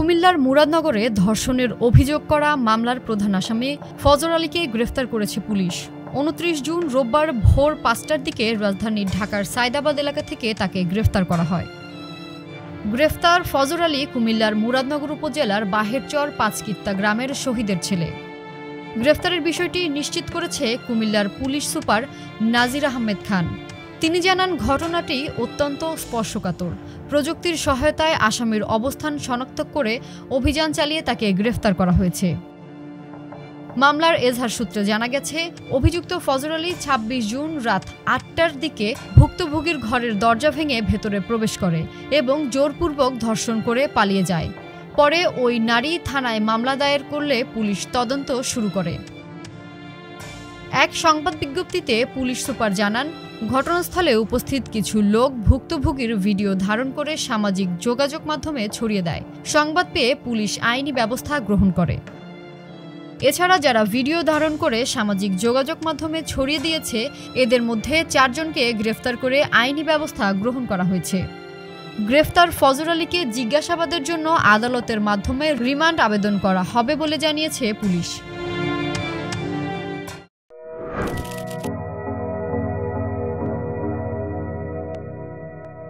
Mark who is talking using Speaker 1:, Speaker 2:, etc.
Speaker 1: কুমিল্লার মুরাদনগরে ধর্ষণের অভিযোগ করা মামলার প্রধান আসামি ফজর আলীকে গ্রেফতার করেছে পুলিশ। ২৯ জুন রোববার ভোর ৫টার দিকে রাজধানীর ঢাকার সায়দাবাদ এলাকা থেকে তাকে গ্রেফতার করা হয়। গ্রেফতার ফজর আলী কুমিল্লার মুরাদনগর উপজেলার বাহেরচর পাঁচকিত্তা গ্রামের শহীদের ছেলে। গ্রেফতারের বিষয়টি নিশ্চিত করেছে কুমিল্লার পুলিশ সুপার নাজির আহমেদ খান। তিনি জানান, ঘটনাটি অত্যন্ত স্পর্শকাতর। প্রযুক্তির সহায়তায় আসামির অবস্থান শনাক্ত করে অভিযান চালিয়ে তাকে গ্রেফতার করা হয়েছে। মামলার এজাহার সূত্রে জানা গেছে, অভিযুক্ত ফজর আলী ২৬ জুন রাত ৮টার দিকে ভুক্তভোগীর ঘরের দরজা ভেঙে ভেতরে প্রবেশ করে এবং জোরপূর্বক ধর্ষণ করে পালিয়ে যায়। পরে ওই নারী থানায় মামলা দায়ের করলে পুলিশ তদন্ত শুরু করে। এক সংবাদ বিজ্ঞপ্তিতে পুলিশ সুপার জানান, ঘটনাস্থলে উপস্থিত কিছু লোক ভুক্তভোগীর ভিডিও ধারণ করে সামাজিক যোগাযোগ মাধ্যমে ছড়িয়ে দেয়। সংবাদ পেয়ে পুলিশ আইনি ব্যবস্থা গ্রহণ করে। এছাড়া যারা ভিডিও ধারণ করে সামাজিক যোগাযোগ মাধ্যমে ছড়িয়ে দিয়েছে, এদের মধ্যে ৪ জনকে গ্রেফতার করে আইনি ব্যবস্থা গ্রহণ করা হয়েছে। গ্রেফতার ফজর আলীকে জিজ্ঞাসাবাদের জন্য আদালতের মাধ্যমে রিমান্ড আবেদন করা হবে বলে জানিয়েছে পুলিশ।